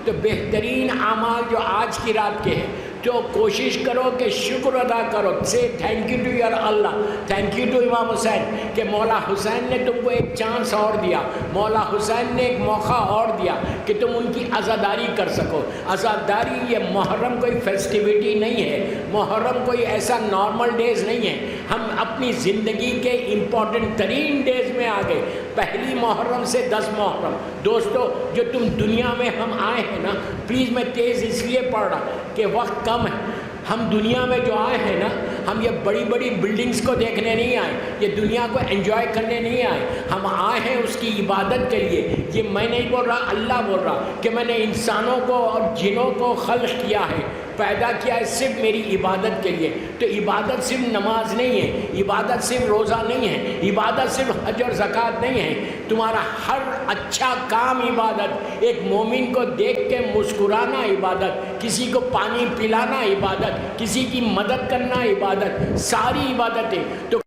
تو بہترین اعمال جو آج کی رات کے ہیں، تو کوشش کرو کہ شکر ادا کرو، سے تھینک یو ٹو یور اللہ، thank you to Imam Hussain کہ مولا حسین نے تم کو ایک چانس اور دیا، مولا حسین نے ایک موقع اور دیا کہ تم ان کی عزاداری کر سکو۔ عزاداری یہ محرم کوئی فیسٹیوٹی نہیں ہے، محرم کوئی ایسا نارمل ڈیز نہیں ہے، ہم اپنی زندگی کے امپورٹنٹ ترین ڈیز میں آ گئے، پہلی محرم سے 10 محرم۔ دوستو جو تم دنیا میں ہم آئے ہیں نا، پلیز میں تیز اس لیے پڑھ رہا کہ وقت کم ہے، ہم دنیا میں جو آئے ہیں نا، ہم یہ بڑی بڑی بلڈنگز کو دیکھنے نہیں آئے، یہ دنیا کو انجوائے کرنے نہیں آئے، ہم آئے ہیں اس کی عبادت کے لیے۔ یہ میں نہیں بول رہا، اللہ بول رہا کہ میں نے انسانوں کو اور جنوں کو خلق کیا ہے، پیدا کیا ہے صرف میری عبادت کے لیے۔ تو عبادت صرف نماز نہیں ہے، عبادت صرف روزہ نہیں ہے، عبادت صرف حج اور زکوٰۃ نہیں ہے، تمہارا ہر اچھا کام عبادت، ایک مومن کو دیکھ کے مسکرانا عبادت، کسی کو پانی پلانا عبادت، کسی کی مدد کرنا عبادت، ساری عبادتیں۔ تو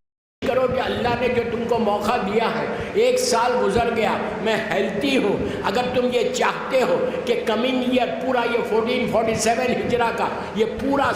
کرو کہ اللہ نے جو تم کو موقع دیا ہے، ایک سال گزر گیا، میں ہیلتھی ہوں، اگر تم یہ چاہتے ہو کہ کمنگ ایئر پورا یہ 1447 ہجرہ کا یہ پورا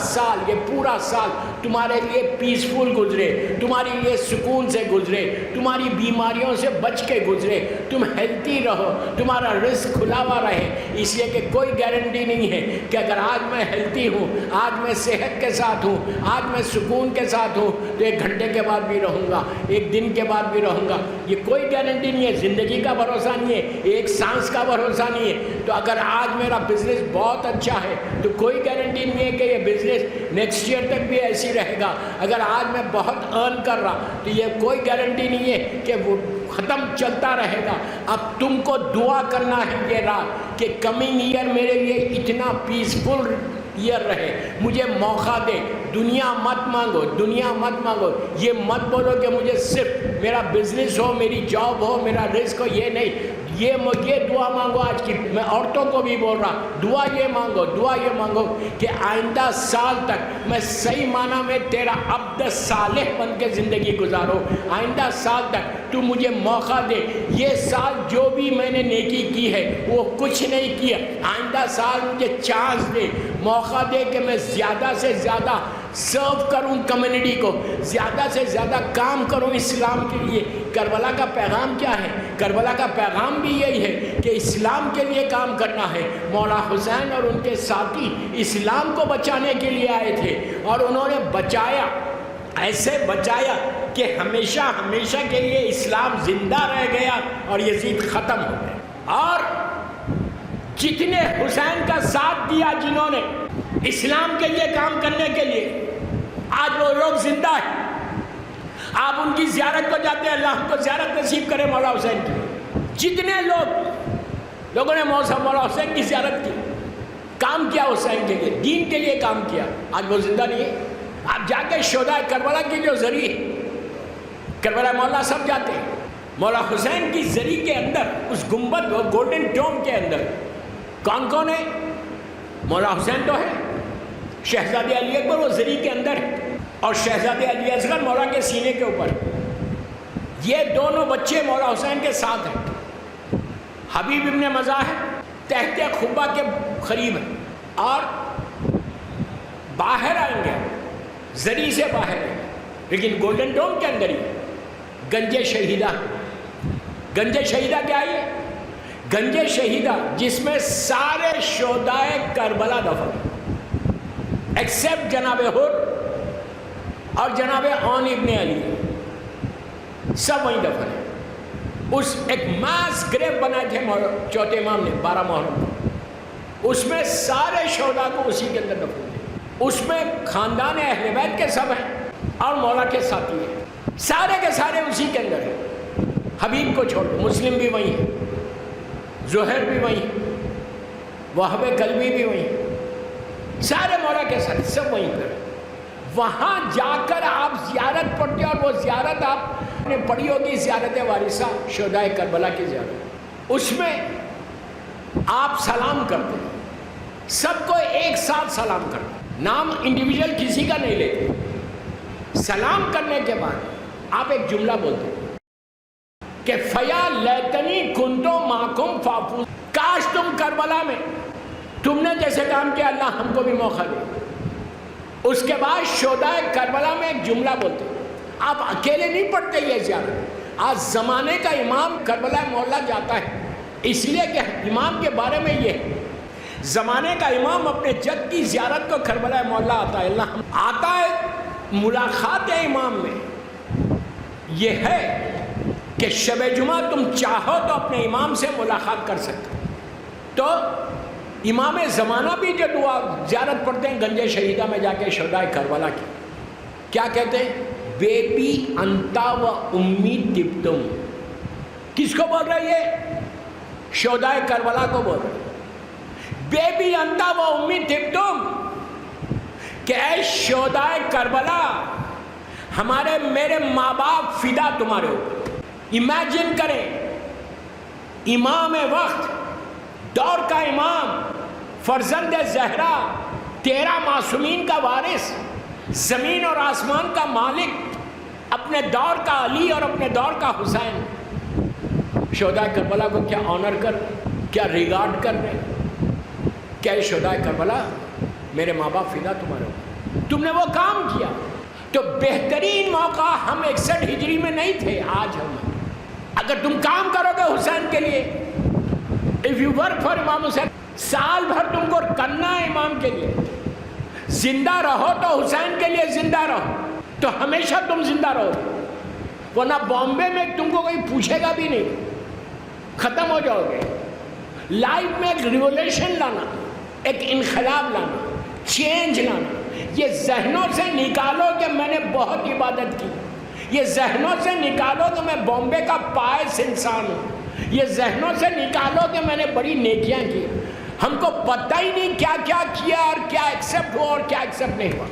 سال تمہارے لیے پیسفل گزرے، تمہارے لیے سکون سے گزرے، تمہاری بیماریوں سے بچ کے گزرے، تم ہیلتھی رہو، تمہارا رزق کھلا ہوا رہے، اس لیے کہ کوئی گارنٹی نہیں ہے کہ اگر آج میں ہیلتھی ہوں، آج میں صحت کے ساتھ ہوں، آج میں سکون کے ساتھ ہوں، تو 1 گھنٹے کے بعد بھی رہوں گا، 1 دن کے بعد بھی رہوں گا، یہ کوئی گارنٹی نہیں ہے، زندگی کا بھروسہ نہیں ہے، ایک سانس کا بھروسہ نہیں ہے۔ تو اگر آج میرا بزنس بہت اچھا ہے تو کوئی گارنٹی نہیں ہے کہ یہ بزنس نیکسٹ ایئر تک بھی ایسی رہے گا، اگر آج میں بہت ارن کر رہا تو یہ کوئی گارنٹی نہیں ہے کہ وہ ختم چلتا رہے گا۔ اب تم کو دعا کرنا ہے یہ رات کہ کمنگ ایئر میرے لیے اتنا پیسفل ایئر رہے، مجھے موقع دے، دنیا مت مانگو، یہ مت بولو کہ مجھے صرف میرا بزنس ہو، میری جاب ہو، میرا رزق ہو، یہ نہیں، یہ دعا مانگو۔ آج کی میں عورتوں کو بھی بول رہا، دعا یہ مانگو کہ آئندہ سال تک میں صحیح معنی میں تیرا عبد صالح بن کے زندگی گزارو، آئندہ سال تک تو مجھے موقع دے، یہ سال جو بھی میں نے نیکی کی ہے وہ کچھ نہیں کیا، آئندہ سال مجھے چانس دے، موقع دے کہ میں زیادہ سے زیادہ سرو کروں کمیونٹی کو، زیادہ سے زیادہ کام کروں اسلام کے لیے۔ کربلا کا پیغام کیا ہے؟ کربلا کا پیغام بھی یہی ہے کہ اسلام کے لیے کام کرنا ہے۔ مولا حسین اور ان کے ساتھی اسلام کو بچانے کے لیے آئے تھے اور انہوں نے بچایا، ایسے بچایا کہ ہمیشہ کے لیے اسلام زندہ رہ گیا اور یزید ختم ہو گیا۔ اور جتنے حسین کا ساتھ دیا، جنہوں نے اسلام کے لیے کام کرنے کے لیے، آج وہ لوگ زندہ ہیں، آپ ان کی زیارت کو جاتے ہیں، اللہ ہم کو زیارت نصیب کرے مولا حسین کی۔ جتنے لوگوں نے مولا حسین کی زیارت کی، کام کیا حسین کے لیے، دین کے لیے کام کیا، آج وہ زندہ نہیں ہے۔ آپ جا کے شہداء کربلا کی جو زری، کربلا مولا سب جاتے ہیں، مولا حسین کی زری کے اندر، اس گنبد گولڈن ڈوم کے اندر کون ہے؟ مولا حسین تو ہے، شہزادے علی اکبر وہ زری کے اندر ہے، اور شہزادے علی اصغر مولا کے سینے کے اوپر، یہ دونوں بچے مولا حسین کے ساتھ ہیں۔ حبیب ابن مزاح ہے، تحت خبا کے قریب ہے، اور باہر آئیں گے، زری سے باہر ہے، لیکن گولڈن ڈوم کے اندر ہی گنج شہیدہ۔ گنج شہیدہ کیا ہے؟ گنج شہیدہ جس میں سارے شہداء کربلا دفن، ایکسیپٹ جناب حر اور جناب عون ابن علی، سب وہیں دفن ہیں۔ اس ایک ماس گریو بنائے تھے چوتھے امام نے 12 محرم کو، اس میں سارے شہداء کو اسی کے اندر دفن تھے، اس میں خاندان اہل بیت کے سب ہیں اور مولا کے ساتھی ہیں، سارے کے سارے اسی کے اندر ہیں۔ حبیب کو چھوڑ، مسلم بھی وہیں ہے، زہر بھی وہیں، وہب قلبی بھی وہیں، سارے مولا کے ساتھ سب وہیں پر۔ وہاں جا کر آپ زیارت پڑھتے، اور وہ زیارت آپ نے پڑھی ہوگی، زیارت وارثہ شہداء کربلا کی زیارت، اس میں آپ سلام کرتے، سب کو ایک ساتھ سلام کرتے، نام انڈیویجول کسی کا نہیں لیتے۔ سلام کرنے کے بعد آپ ایک جملہ بولتے کہ فیا لیتنی کنتو معکم فافوز، کاش تم کربلا میں تم نے جیسے کام کیا اللہ ہم کو بھی موقع دے. اس کے بعد شہدائے کربلا میں ایک جملہ بولتے ہیں. آپ اکیلے نہیں پڑھتے یہ زیارت. آج زمانے کا امام کربلا مولا جاتا ہے اس لیے کہ امام کے بارے میں یہ ہے. زمانے کا امام اپنے جد کی زیارت کو کربلا مولا آتا ہے. اللہ آتا ہے. ملاقات امام میں یہ ہے کہ شب جمعہ تم چاہو تو اپنے امام سے ملاقات کر سکتے. تو امام زمانہ بھی جو دعا زیارت پڑھتے ہیں گنج شہیدہ میں جا کے شہدائے کربلا کی, کیا کہتے ہیں؟ بیبی انتا و امی تبتم. کس کو بول رہے یہ؟ شہدائے کربلا کو بول رہے. بیبی انتا و امی تبتم کہ اے شہدائے کربلا ہمارے میرے ماں باپ فدا تمہارے اوپر. امیجن کریں امام وقت, دور کا امام, فرزند زہرا, 13 معصومین کا وارث, زمین اور آسمان کا مالک, اپنے دور کا علی اور اپنے دور کا حسین, شہدائے کربلا کو کیا آنر کر, کیا ریگارڈ کر رہے. کیا شہدائے کربلا میرے ماں باپ فدا تمہارے اوپر, تم نے وہ کام کیا. تو بہترین موقع ہم 61 ہجری میں نہیں تھے, آج ہم. اگر تم کام کرو گے حسین کے لیے, if you work for امام حسین, سال بھر تم کو کرنا ہے امام کے لیے. زندہ رہو تو حسین کے لیے زندہ رہو, تو ہمیشہ تم زندہ رہو. ورنہ بامبے میں تم کو کوئی پوچھے گا بھی نہیں, ختم ہو جاؤ گے. لائف میں ایک ریولیوشن لانا, ایک انقلاب لانا, چینج لانا. یہ ذہنوں سے نکالو کہ میں نے بہت عبادت کی. یہ ذہنوں سے نکالو کہ میں بامبے کا پائس انسان ہوں. یہ ذہنوں سے نکالو کہ میں نے بڑی نیکیاں کی. ہم کو پتہ ہی نہیں کیا کیا کیا اور کیا ایکسیپٹ ہوا اور کیا ایکسیپٹ نہیں ہوا.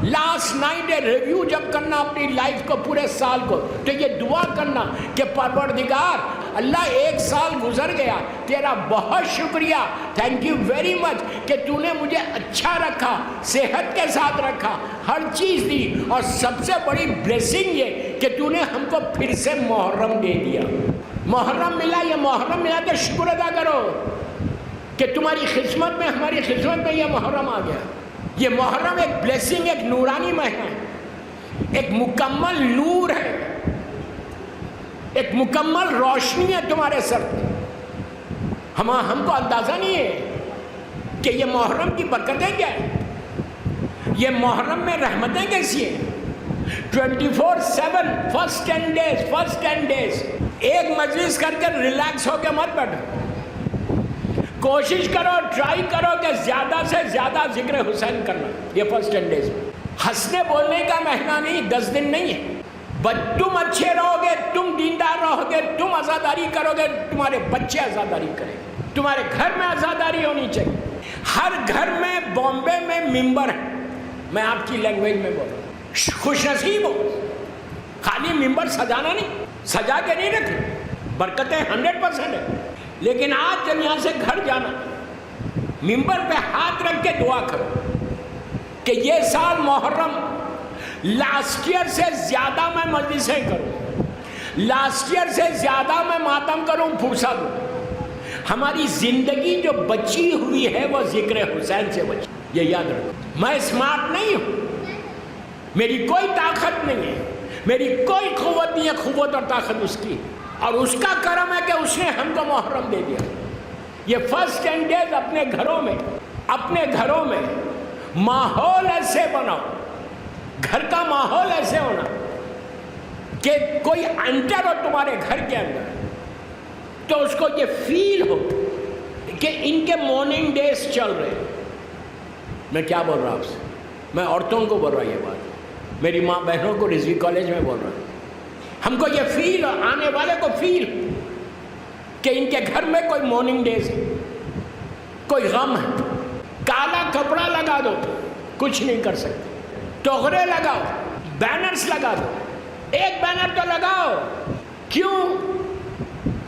لاسٹ نائٹ ریویو جب کرنا اپنی لائف کو, پورے سال کو, تو یہ دعا کرنا کہ پروردگار اللہ 1 سال گزر گیا, تیرا بہت شکریہ, تھینک یو ویری مچ کہ تو نے مجھے اچھا رکھا, صحت کے ساتھ رکھا, ہر چیز دی, اور سب سے بڑی بلیسنگ یہ کہ تو نے ہم کو پھر سے محرم دے دیا. محرم ملا, یہ محرم ملا تو شکر ادا کرو کہ تمہاری قسمت میں, ہماری قسمت میں یہ محرم آ گیا. یہ محرم ایک بلیسنگ, ایک نورانی مہینہ ہے, ایک مکمل نور ہے, ایک مکمل روشنی ہے تمہارے سر پہ. ہم کو اندازہ نہیں ہے کہ یہ محرم کی برکتیں کیا ہیں, یہ محرم میں رحمتیں کیسی ہیں. 24/7 فرسٹ 10 days ایک مجلس کر کے ریلیکس ہو کے مت بیٹھو. کوشش کرو, ٹرائی کرو کہ زیادہ سے زیادہ ذکر حسین کرنا یہ فرسٹ 10 days میں. ہنسنے بولنے کا مہینہ نہیں, 10 دن نہیں ہے. تم اچھے رہو گے, تم دیندار رہو گے, تم عزاداری کرو گے, تمہارے بچے عزاداری کریں گے. تمہارے گھر میں عزاداری ہونی چاہیے. ہر گھر میں بامبے میں ممبر ہے. میں آپ کی لینگویج میں بول رہا ہوں, خوش نصیب ہو. خالی ممبر سجانا نہیں, سجا کے نہیں رکھنا, برکتیں 100% ہے. لیکن آج جب یہاں سے گھر جانا, ممبر پہ ہاتھ رکھ کے دعا کرو کہ یہ سال محرم لاسٹ ایئر سے زیادہ میں مجلسیں کروں, لاسٹ ایئر سے زیادہ میں ماتم کروں, پھرسا دوں. ہماری زندگی جو بچی ہوئی ہے وہ ذکر حسین سے بچی. یہ یاد رکھو. میں اسمارٹ نہیں ہوں, میری کوئی طاقت نہیں ہے, میری کوئی قوت نہیں ہے. قوت اور طاقت اس کی, اور اس کا کرم ہے کہ اس نے ہم کو محرم دے دیا. یہ فرسٹ 10 days اپنے گھروں میں ماحول ایسے بناؤ, گھر کا ماحول ایسے ہونا کہ کوئی انٹر ہو تمہارے گھر کے اندر تو اس کو یہ فیل ہو کہ ان کے مارننگ ڈیز چل رہے ہیں. میں کیا بول رہا ہوں آپ سے, میں عورتوں کو بول رہا ہوں یہ بات, میری ماں بہنوں کو رضوی کالج میں بول رہا ہوں. ہم کو یہ فیل, آنے والے کو فیل کہ ان کے گھر میں کوئی مارننگ ڈیز ہے, کوئی غم ہے. کالا کپڑا لگا دو, کچھ نہیں کر سکتے. ٹوکرے لگاؤ, بینرز لگا دو, ایک بینر تو لگاؤ. کیوں؟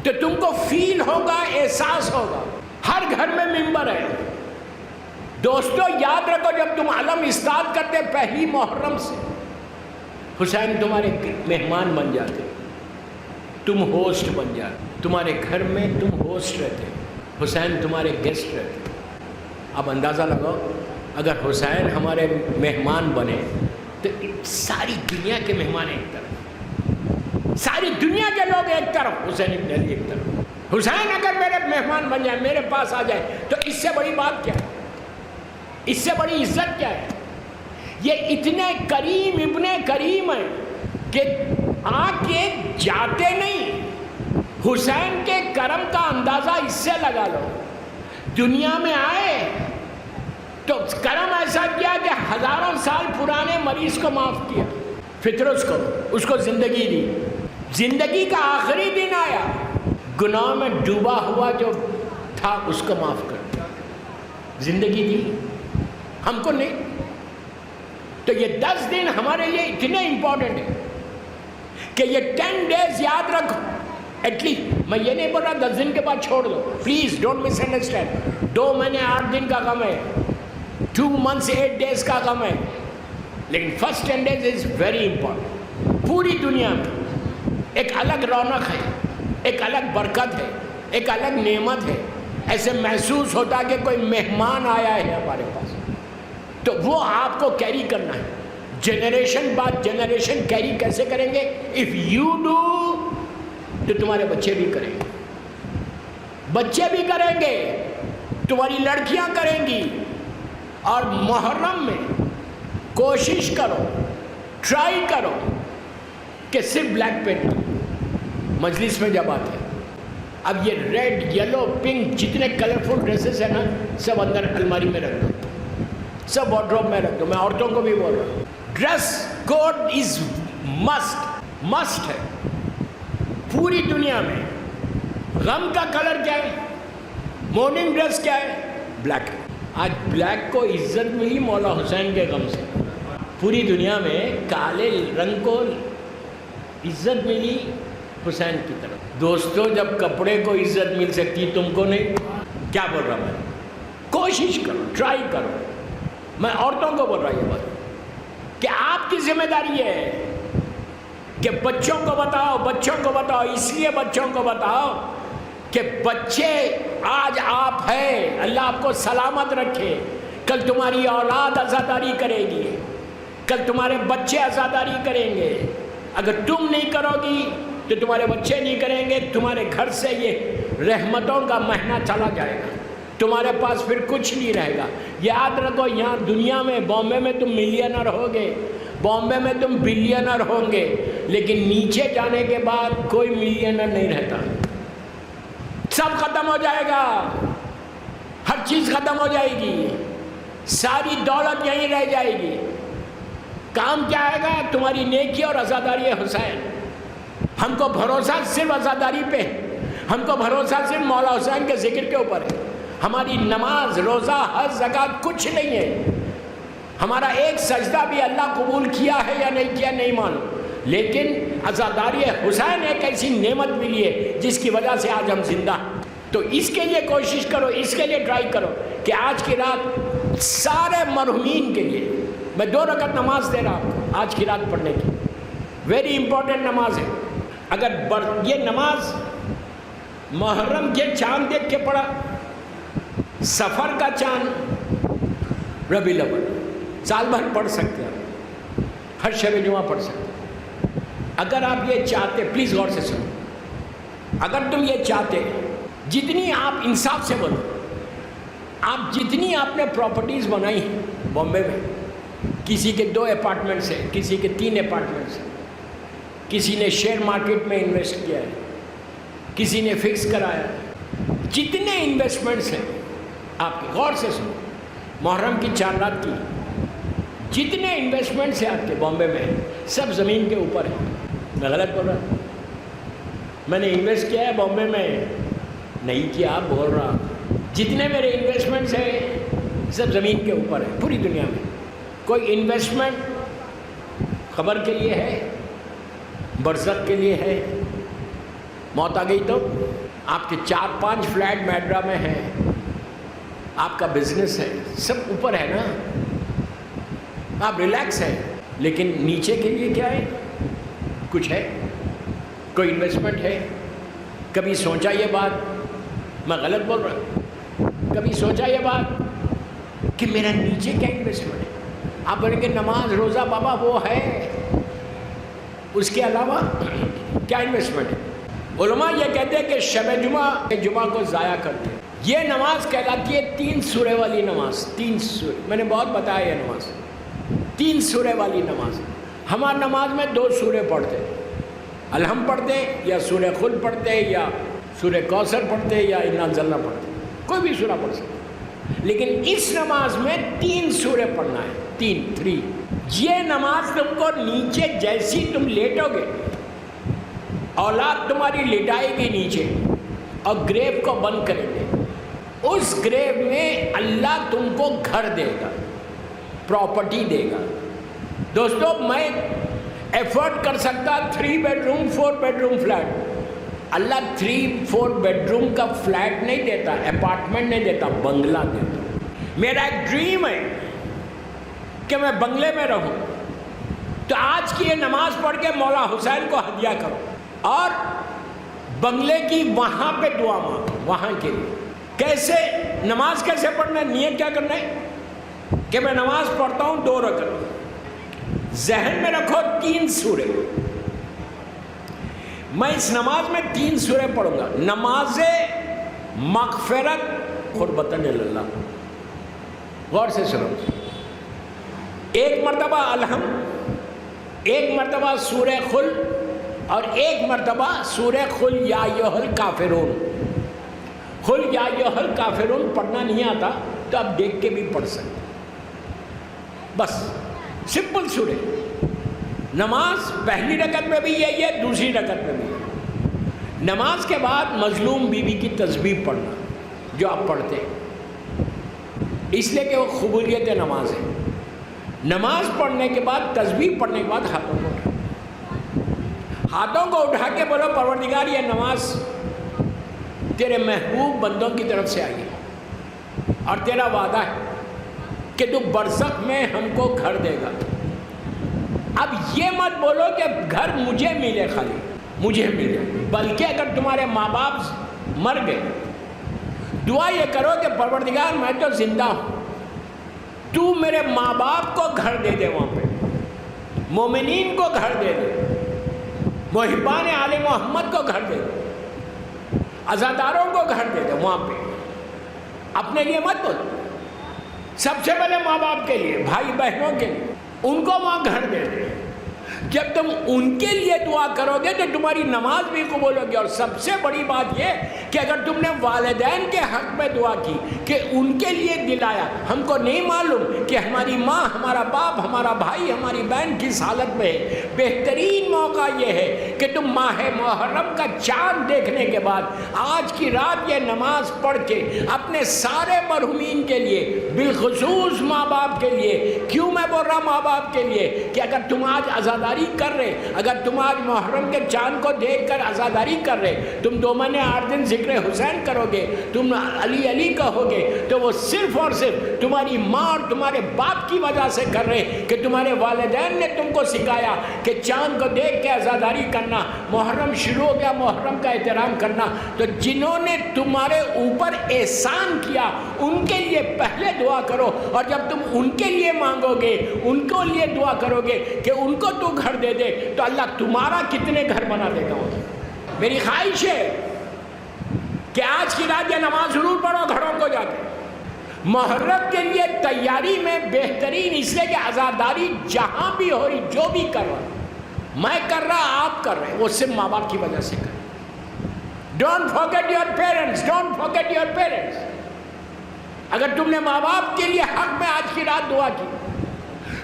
تو تم کو فیل ہوگا, احساس ہوگا. ہر گھر میں ممبر ہے. دوستو یاد رکھو, جب تم علم استاد کرتے پہلی محرم سے, حسین تمہارے مہمان بن جاتے, تم ہوسٹ بن جاتے. تمہارے گھر میں تم ہوسٹ رہتے, حسین تمہارے گیسٹ رہتے. اب اندازہ لگاؤ اگر حسین ہمارے مہمان بنے تو ساری دنیا کے مہمان ایک طرف، ساری دنیا کے لوگ ایک طرف، حسین ابن علی ایک طرف۔ حسین اگر میرے مہمان بن جائے، میرے پاس آ جائے، تو اس سے بڑی بات کیا ہے؟ اس سے بڑی عزت کیا ہے؟ یہ اتنے کریم ابن کریم ہیں کہ آ کے جاتے نہیں۔ حسین کے کرم کا اندازہ اس سے لگا لو، دنیا میں آئے تو کرم ایسا کیا کہ ہزاروں سال پرانے مریض کو معاف کیا، فطرس کو، اس کو زندگی دی، زندگی کا آخری دن آیا، گناہ میں ڈوبا ہوا جو تھا اس کو معاف کر دیا، زندگی دی، ہم کو نہیں۔ تو یہ 10 دن ہمارے لیے اتنے امپورٹنٹ ہیں کہ یہ 10 days یاد رکھو ایٹ لیسٹ۔ میں یہ نہیں بول رہا 10 دن کے بعد چھوڑ دو، پلیز ڈونٹ مس انڈرسٹینڈ۔ 2 مہینے 8 دن کا غم ہے، 2 months 8 days کا غم ہے، لیکن first 10 days is very important. پوری دنیا میں ایک الگ رونق ہے، ایک الگ برکت ہے، ایک الگ نعمت ہے، ایسے محسوس ہوتا کہ کوئی مہمان آیا ہے ہمارے پاس، تو وہ آپ کو کیری کرنا ہے، جنریشن بعد جنریشن کیری کیسے کریں گے؟ اف یو ڈو تو تمہارے بچے بھی کریں گے، بچے بھی کریں گے، تمہاری لڑکیاں کریں گی۔ اور محرم میں کوشش کرو، ٹرائی کرو کہ صرف بلیک پینٹ مجلس میں جب آتے ہیں، اب یہ ریڈ یلو پنک جتنے کلرفل ڈریسز ہیں نا، سب اندر الماری میں رکھ دو، سب وارڈروب میں رکھ دو۔ میں عورتوں کو بھی بول رہا ہوں، ڈریس کوڈ از مسٹ ہے پوری دنیا میں۔ غم کا کلر کیا ہے؟ مورننگ ڈریس کیا ہے؟ بلیک ہے۔ آج بلیک کو عزت ملی مولا حسین کے غم سے، پوری دنیا میں کالے رنگ کو عزت ملی حسین کی طرف۔ دوستو، جب کپڑے کو عزت مل سکتی تم کو نہیں، کیا بول رہا میں؟ کوشش کرو، ٹرائی کرو۔ میں عورتوں کو بول رہا یہ بات کہ آپ کی ذمہ داری ہے کہ بچوں کو بتاؤ، اس لیے بچوں کو بتاؤ کہ بچے آج آپ ہیں، اللہ آپ کو سلامت رکھے، کل تمہاری اولاد عزاداری کرے گی، کل تمہارے بچے عزاداری کریں گے۔ اگر تم نہیں کرو گی تو تمہارے بچے نہیں کریں گے، تمہارے گھر سے یہ رحمتوں کا مہینہ چلا جائے گا، تمہارے پاس پھر کچھ نہیں رہے گا۔ یاد رکھو، یہاں دنیا میں بامبے میں تم ملینر ہوگے، بامبے میں تم بلینر ہوں گے، لیکن نیچے جانے کے بعد کوئی ملینر نہیں رہتا، سب ختم ہو جائے گا، ہر چیز ختم ہو جائے گی، ساری دولت یہیں رہ جائے گی۔ کام کیا آئے گا؟ تمہاری نیکی اور عزاداری حسین۔ ہم کو بھروسہ صرف عزاداری پہ ہے، ہم کو بھروسہ صرف مولا حسین کے ذکر کے اوپر ہے۔ ہماری نماز، روزہ، حج، زکوٰۃ کچھ نہیں ہے، ہمارا ایک سجدہ بھی اللہ قبول کیا ہے یا نہیں کیا نہیں معلوم، لیکن عزاداری حسین ایک ایسی نعمت ملی ہے جس کی وجہ سے آج ہم زندہ ہیں۔ تو اس کے لیے کوشش کرو، اس کے لیے ٹرائی کرو کہ آج کی رات سارے مرحومین کے لیے میں 2 رکعت نماز دے رہا ہوں آج کی رات پڑھنے کی، ویری امپورٹنٹ نماز ہے۔ اگر یہ نماز محرم کے چاند دیکھ کے پڑھا، سفر کا چاند، ربیع الاول، سال بھر پڑھ سکتے ہیں، ہر شب جمعہ پڑھ سکتے ہیں۔ اگر آپ یہ چاہتے، پلیز غور سے سنو، اگر تم یہ چاہتے، جتنی آپ انصاف سے بولو، آپ جتنی آپ نے پراپرٹیز بنائی ہیں بامبے میں، کسی کے 2 اپارٹمنٹس ہیں، کسی کے 3 اپارٹمنٹس ہیں، کسی نے شیئر مارکیٹ میں انویسٹ کیا ہے، کسی نے فکس کرایا، جتنے انویسٹمنٹس ہیں آپ کے، غور سے سنو، محرم کی 4 رات کی جتنے انویسٹمنٹس ہیں آپ کے بامبے میں، سب زمین کے اوپر ہیں۔ میں غلط بول رہا ہوں؟ میں نے انویسٹ کیا ہے بامبے میں؟ نہیں کیا، آپ بول رہا، جتنے میرے انویسٹمنٹس ہیں سب زمین کے اوپر ہیں پوری دنیا میں۔ کوئی انویسٹمنٹ خبر کے لیے ہے، برزخ کے لیے ہے، موت آ گئی تو آپ کے 4-5 فلیٹ میڈرا میں ہیں، آپ کا بزنس ہے، سب اوپر ہے نا، آپ ریلیکس ہیں، لیکن نیچے کے لیے کیا ہے؟ کچھ ہے، کوئی انویسٹمنٹ ہے؟ کبھی سوچا یہ بات؟ میں غلط بول رہا ہوں؟ کبھی سوچا یہ بات کہ میرا نیچے کیا انویسٹمنٹ ہے. آپ بولیں گے نماز روزہ بابا وہ ہے، اس کے علاوہ کیا انویسٹمنٹ ہے؟ علماء یہ کہتے ہیں کہ شب جمعہ کو ضائع کرتے ہیں. یہ نماز کہلاتی ہے 3 سورے والی نماز. 3 سورے میں نے بہت بتایا یہ نماز 3 سورے والی نماز. ہماری نماز میں 2 سورے پڑھتے ہیں، الحم پڑھتے ہیں یا سورہ خلد پڑھتے ہیں یا سورہ کوثر پڑھتے ہیں یا انا انزلنا پڑھتے ہیں، کوئی بھی سورہ پڑھ سکتے ہیں. لیکن اس نماز میں 3 سورے پڑھنا ہے. 3 یہ نماز تم کو نیچے جیسی تم لیٹو گے، اولاد تمہاری لٹائے گی نیچے اور گریو کو بند کریں گے. اس گریو میں اللہ تم کو گھر دے گا، پراپرٹی دے گا. دوستو میں ایفورٹ کر سکتا 3 بیڈروم 4 بیڈروم فلیٹ. اللہ 3-4 بیڈروم کا فلیٹ نہیں دیتا، اپارٹمنٹ نہیں دیتا، بنگلہ دیتا. میرا ایک ڈریم ہے کہ میں بنگلے میں رہوں. تو آج کی یہ نماز پڑھ کے مولا حسین کو ہدیہ کرو اور بنگلے کی وہاں پہ دعا مانگو. وہاں کے لیے کیسے نماز کیسے پڑھنا ہے؟ نیت کیا کرنا ہے کہ میں نماز پڑھتا ہوں 2 رکعت. ذہن میں رکھو 3 سورے. میں اس نماز میں 3 سورے پڑھوں گا. نماز مغفرت قربتاً اللہ. غور سے سنو. 1 مرتبہ الحم، 1 مرتبہ سورہ خلد اور 1 مرتبہ سورہ خلد یا ایھا الکافرون. خلد یا ایھا الکافرون پڑھنا نہیں آتا تو آپ دیکھ کے بھی پڑھ سکتے. بس سمپل سورے. نماز پہلی رکعت میں بھی یہی ہے، دوسری رکعت میں بھی ہے. نماز کے بعد مظلوم بیوی کی تسبیح پڑھنا جو آپ پڑھتے ہیں، اس لیے کہ وہ قبولیت نماز ہے. نماز پڑھنے کے بعد تسبیح پڑھنے کے بعد ہاتھوں کو اٹھا کے بولو پروردگار یہ نماز تیرے محبوب بندوں کی طرف سے آئی ہے اور تیرا وعدہ ہے کہ تو برزخ میں ہم کو گھر دے گا. اب یہ مت بولو کہ گھر مجھے ملے، خالی مجھے ملے، بلکہ اگر تمہارے ماں باپ مر گئے دعا یہ کرو کہ پروردگار میں تو زندہ ہوں، تو میرے ماں باپ کو گھر دے دے، وہاں پہ مومنین کو گھر دے دے، محبان آل محمد کو گھر دے دے، عزاداروں کو گھر دے دے. وہاں پہ اپنے لیے مت بولو، سب سے پہلے ماں باپ کے لیے، بھائی بہنوں کے لیے، ان کو وہاں گھر دے دے. جب تم ان کے لیے دعا کرو گے تو تمہاری نماز بھی قبول ہوگی. اور سب سے بڑی بات یہ کہ اگر تم نے والدین کے حق میں دعا کی کہ ان کے لیے دلایا، ہم کو نہیں معلوم کہ ہماری ماں، ہمارا باپ، ہمارا بھائی، ہماری بہن کس حالت میں ہے، بہترین موقع یہ ہے کہ تم ماہ محرم کا چاند دیکھنے کے بعد آج کی رات یہ نماز پڑھ کے اپنے سارے مرحومین کے لیے، بالخصوص ماں باپ کے لیے. کیوں میں بول رہا ماں باپ کے لیے؟ کہ اگر تم آج عزاداری کر رہے، اگر تم آج محرم کے چاند کو دیکھ کر عزاداری کر رہے، تم 2 مہینے 8 دن ذکر حسین کرو گے، تم علی علی کہو گے، تو وہ صرف اور صرف تمہاری ماں اور تمہارے باپ کی وجہ سے کر رہے کہ تمہارے والدین نے تم کو سکھایا کہ چاند کو دیکھ کے عزاداری کرنا. محرم شروع ہو گیا محرم کا احترام کرنا. تو جنہوں نے تمہارے اوپر احسان کیا ان کے لیے پہلے دعا کرو، اور جب تم ان کے لیے مانگو گے، ان کو لیے دعا کرو گے کہ ان کو تو گھر دے دے، تو اللہ تمہارا کتنے گھر بنا دے گا. میری خواہش ہے کہ آج کی رات یہ نماز ضرور پڑھو گھروں کو جا کے. محرم کے لیے تیاری میں بہترین اس لیے کہ عزاداری جہاں بھی ہو رہی، جو بھی کر رہا، میں کر رہا، آپ کر رہے، وہ صرف ماں باپ کی وجہ سے کر. Don't forget your parents, don't forget your parents. اگر تم نے ماں باپ کے لیے حق میں آج کی رات دعا کی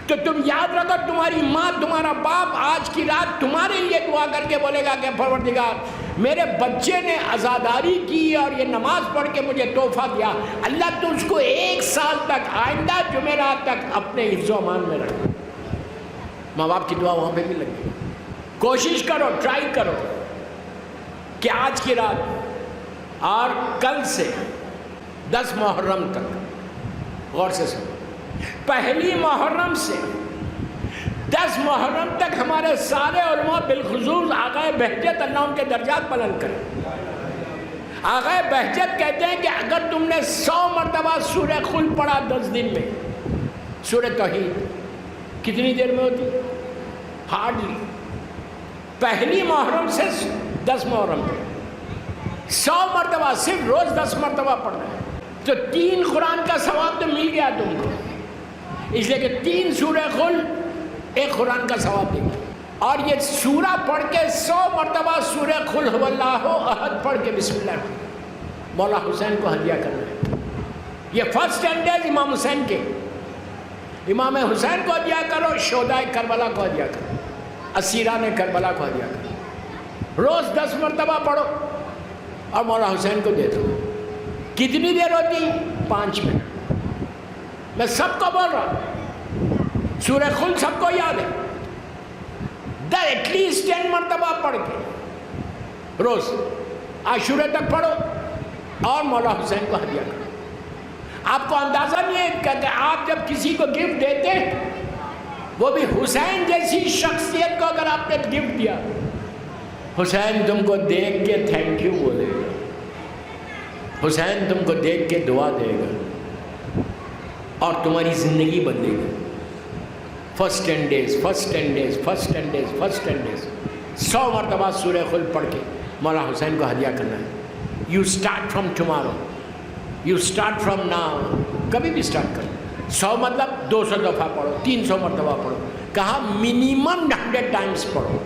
تو تم یاد رکھو تمہاری ماں، تمہارا باپ آج کی رات تمہارے لیے دعا کر کے بولے گا کہ پروردگار میرے بچے نے عزاداری کی اور یہ نماز پڑھ کے مجھے تحفہ دیا، اللہ تو اس کو 1 سال تک، آئندہ جمعرات تک اپنے حفظ و امان میں رکھ. ماں باپ کی دعا وہاں پہ بھی لگی. کوشش کرو، ٹرائی کرو کہ آج کی رات اور کل سے 10 محرم تک، غور سے سنو، پہلی محرم سے 10 محرم تک ہمارے سارے علماء بالخصوص آقا بہجت اللہ ان کے درجات بلند کریں. آغا بہجت کہتے ہیں کہ اگر تم نے 100 مرتبہ سورہ خلق پڑھا 10 دن میں، سورہ توحید کتنی دیر میں ہوتی؟ ہارڈلی پہلی محرم سے 10 محرم تک 100 مرتبہ، صرف روز 10 مرتبہ پڑھنا ہے تو 3 قرآن کا ثواب تو مل گیا تم کو، اس لیے کہ 3 سورہ خلق 1 قرآن کا ثواب دے گا۔ اور یہ سورہ پڑھ کے 100 مرتبہ سورہ قل هو اللہ احد پڑھ کے بسم اللہ مولا حسین کو ہدیہ کرنا ہے۔ یہ فرسٹ 10 days امام حسین کے، امام حسین کو ہدیہ کرو، شہدائے کربلا کو ہدیہ کرو، اسیران کربلا کو ہدیہ کرو، روز 10 مرتبہ پڑھو اور مولا حسین کو دے دو۔ کتنی دیر ہوتی؟ 5 منٹ۔ میں سب کو بول رہا ہوں، سورہ خلق سب کو یاد ہے، ایٹ لیسٹ 10 مرتبہ پڑھ کے روز عاشورے تک پڑھو اور مولا حسین کو ہدیہ کرو۔ آپ کو اندازہ نہیں ہے کہ آپ جب کسی کو گفٹ دیتے ہیں، وہ بھی حسین جیسی شخصیت کو اگر آپ نے گفٹ دیا، حسین تم کو دیکھ کے تھینک یو بولے گا، حسین تم کو دیکھ کے دعا دے گا اور تمہاری زندگی بدلے گی۔ فرسٹ 10 days 100 مرتبہ سورہ خلق پڑھ کے مولا حسین کو ہدیہ کرنا ہے۔ You start from tomorrow, you start from now, کبھی بھی اسٹارٹ کرو۔ 100 مطلب 200 دفعہ پڑھو، 300 مرتبہ پڑھو، کہا منیمم 100 times پڑھو۔